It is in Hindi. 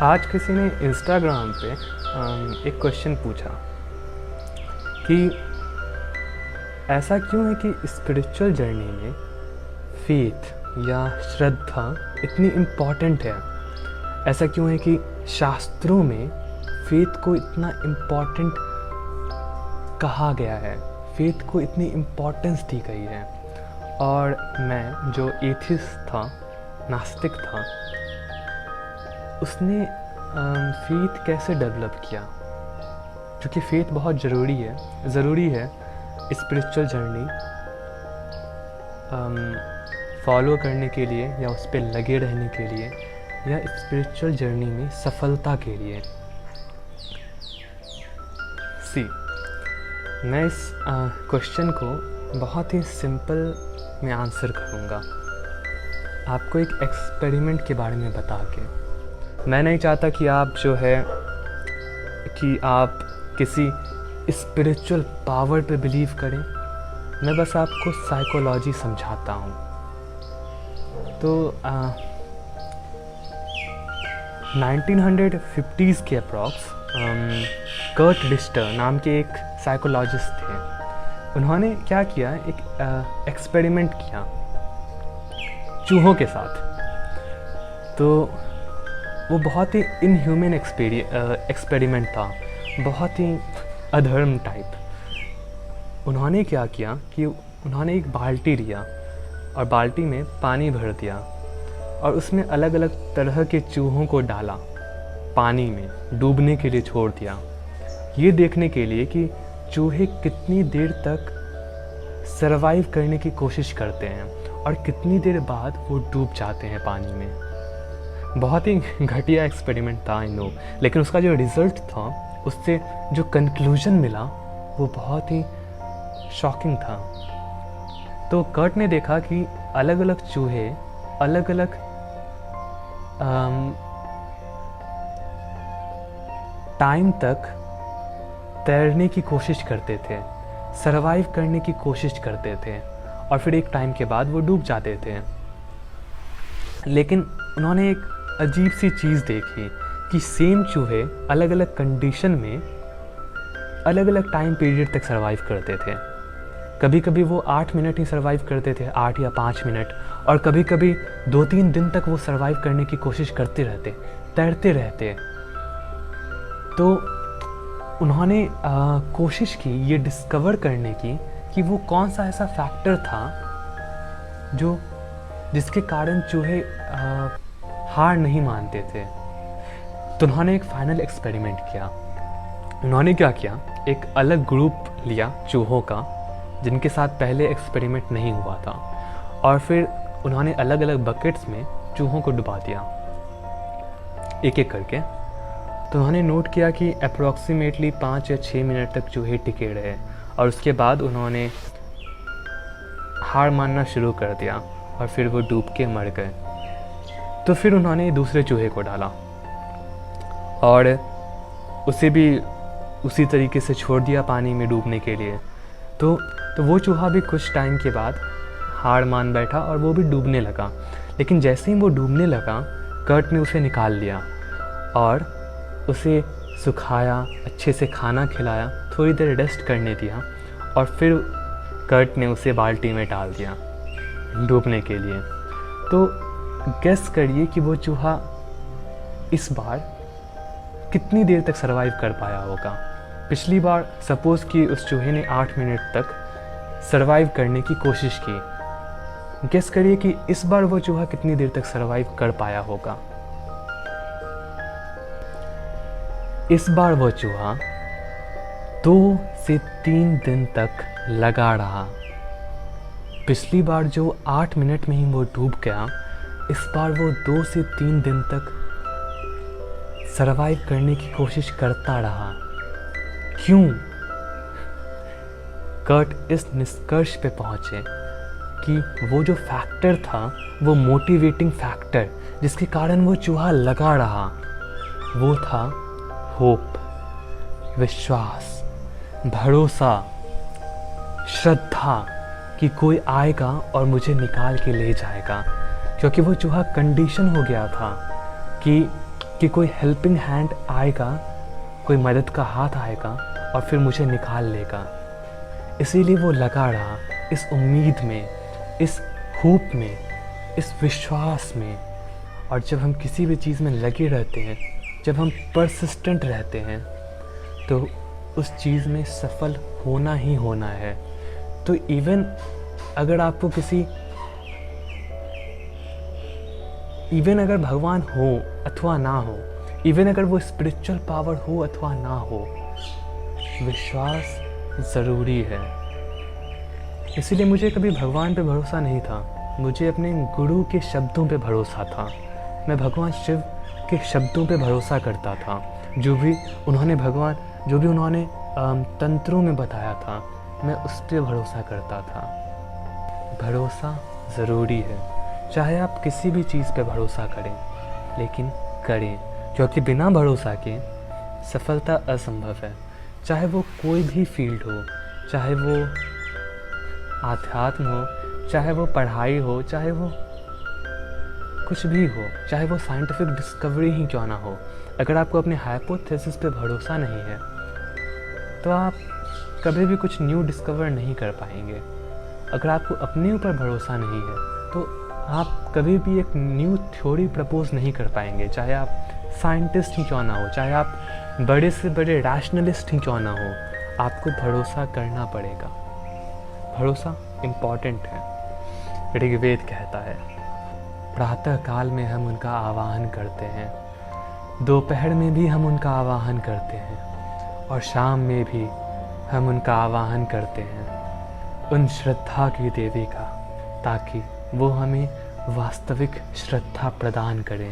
आज किसी ने इंस्टाग्राम पे एक क्वेश्चन पूछा कि ऐसा क्यों है कि स्पिरिचुअल जर्नी में फेथ या श्रद्धा इतनी इम्पॉर्टेंट है। ऐसा क्यों है कि शास्त्रों में फेथ को इतना इम्पॉर्टेंट कहा गया है, फेथ को इतनी इम्पॉर्टेंस दी गई है। और मैं जो एथिस्ट था, नास्तिक था, उसने फेथ कैसे डेवलप किया, क्योंकि फेथ बहुत ज़रूरी है स्पिरिचुअल जर्नी फॉलो करने के लिए या उस पर लगे रहने के लिए या स्पिरिचुअल जर्नी में सफलता के लिए। मैं इस क्वेश्चन को बहुत ही सिंपल में आंसर करूँगा, आपको एक एक्सपेरिमेंट के बारे में बता के। मैं नहीं चाहता कि आप आप किसी स्पिरिचुअल पावर पे बिलीव करें, मैं बस आपको साइकोलॉजी समझाता हूँ। तो 1950s के अप्रॉक्स कर्ट डिस्टर नाम के एक साइकोलॉजिस्ट थे। उन्होंने क्या किया, एक एक्सपेरिमेंट किया चूहों के साथ। तो वो बहुत ही इनह्यूमन एक्सपेरिमेंट था, बहुत ही अधर्म टाइप। उन्होंने क्या किया कि उन्होंने एक बाल्टी लिया और बाल्टी में पानी भर दिया और उसमें अलग अलग तरह के चूहों को डाला, पानी में डूबने के लिए छोड़ दिया, ये देखने के लिए कि चूहे कितनी देर तक सरवाइव करने की कोशिश करते हैं और कितनी देर बाद वो डूब जाते हैं पानी में। बहुत ही घटिया एक्सपेरिमेंट था, आई नो, लेकिन उसका जो रिज़ल्ट था, उससे जो कंक्लूजन मिला, वो बहुत ही शॉकिंग था। तो कर्ट ने देखा कि अलग अलग चूहे अलग अलग टाइम तक तैरने की कोशिश करते थे, सरवाइव करने की कोशिश करते थे और फिर एक टाइम के बाद वो डूब जाते थे। लेकिन उन्होंने एक अजीब सी चीज़ देखी कि सेम चूहे अलग अलग कंडीशन में अलग अलग टाइम पीरियड तक सरवाइव करते थे। कभी कभी वो 8 मिनट ही सरवाइव करते थे, 8 या 5 मिनट, और कभी कभी 2-3 दिन तक वो सरवाइव करने की कोशिश करते रहते, तैरते रहते। तो उन्होंने कोशिश की ये डिस्कवर करने की कि वो कौन सा ऐसा फैक्टर था जिसके कारण चूहे हार नहीं मानते थे। तो उन्होंने एक फाइनल एक्सपेरिमेंट किया। उन्होंने क्या किया, एक अलग ग्रुप लिया चूहों का जिनके साथ पहले एक्सपेरिमेंट नहीं हुआ था, और फिर उन्होंने अलग अलग बकेट्स में चूहों को डुबा दिया एक एक करके। तो उन्होंने नोट किया कि अप्रॉक्सीमेटली 5 या 6 मिनट तक चूहे टिके रहे और उसके बाद उन्होंने हार मानना शुरू कर दिया और फिर वो डूब के मर गए। तो फिर उन्होंने दूसरे चूहे को डाला और उसे भी उसी तरीके से छोड़ दिया पानी में डूबने के लिए। तो वो चूहा भी कुछ टाइम के बाद हार मान बैठा और वो भी डूबने लगा। लेकिन जैसे ही वो डूबने लगा, कर्ट ने उसे निकाल लिया और उसे सुखाया, अच्छे से खाना खिलाया, थोड़ी देर रेस्ट करने दिया और फिर कर्ट ने उसे बाल्टी में डाल दिया डूबने के लिए। तो गेस करिए कि वो चूहा इस बार कितनी देर तक सरवाइव कर पाया होगा। पिछली बार सपोज़ कि उस चूहे ने 8 मिनट तक सरवाइव करने की कोशिश की, गेस करिए कि इस बार वो चूहा कितनी देर तक सरवाइव कर पाया होगा। इस बार वो चूहा 2 से 3 दिन तक लगा रहा। पिछली बार जो 8 मिनट में ही वो डूब गया, इस बार वो 2 से 3 दिन तक सरवाइव करने की कोशिश करता रहा। क्यों? कर्ट इस निष्कर्ष पे पहुंचे कि वो जो फैक्टर था, वो मोटिवेटिंग फैक्टर जिसके कारण वो चूहा लगा रहा, वो था होप, विश्वास, भरोसा, श्रद्धा कि कोई आएगा और मुझे निकाल के ले जाएगा। क्योंकि वो चूहा कंडीशन हो गया था कि कि कोई हेल्पिंग हैंड आएगा, कोई मदद का हाथ आएगा और फिर मुझे निकाल लेगा। इसीलिए वो लगा रहा इस उम्मीद में, इस होप में, इस विश्वास में। और जब हम किसी भी चीज़ में लगे रहते हैं, जब हम परसिस्टेंट रहते हैं, तो उस चीज़ में सफल होना ही होना है। तो इवन अगर आपको इवन अगर भगवान हो अथवा ना हो, इवन अगर वो स्पिरिचुअल पावर हो अथवा ना हो, विश्वास ज़रूरी है। इसीलिए मुझे कभी भगवान पे भरोसा नहीं था, मुझे अपने गुरु के शब्दों पे भरोसा था। मैं भगवान शिव के शब्दों पे भरोसा करता था, जो भी उन्होंने तंत्रों में बताया था, मैं उस पर भरोसा करता था। भरोसा ज़रूरी है, चाहे आप किसी भी चीज़ पे भरोसा करें, लेकिन करें, क्योंकि बिना भरोसा के सफलता असंभव है। चाहे वो कोई भी फील्ड हो, चाहे वो आध्यात्म हो, चाहे वो पढ़ाई हो, चाहे वो कुछ भी हो, चाहे वो साइंटिफिक डिस्कवरी ही क्यों ना हो। अगर आपको अपने हाइपोथेसिस पे भरोसा नहीं है तो आप कभी भी कुछ न्यू डिस्कवर नहीं कर पाएंगे। अगर आपको अपने ऊपर भरोसा नहीं है तो आप कभी भी एक न्यू थ्योरी प्रपोज नहीं कर पाएंगे, चाहे आप साइंटिस्ट ही क्यों ना हो, चाहे आप बड़े से बड़े रैशनलिस्ट ही क्यों ना हो, आपको भरोसा करना पड़ेगा। भरोसा इम्पॉर्टेंट है। ऋग्वेद कहता है, प्रातः काल में हम उनका आवाहन करते हैं, दोपहर में भी हम उनका आवाहन करते हैं और शाम में भी हम उनका आवाहन करते हैं, उन श्रद्धा की देवी का, ताकि वो हमें वास्तविक श्रद्धा प्रदान करें।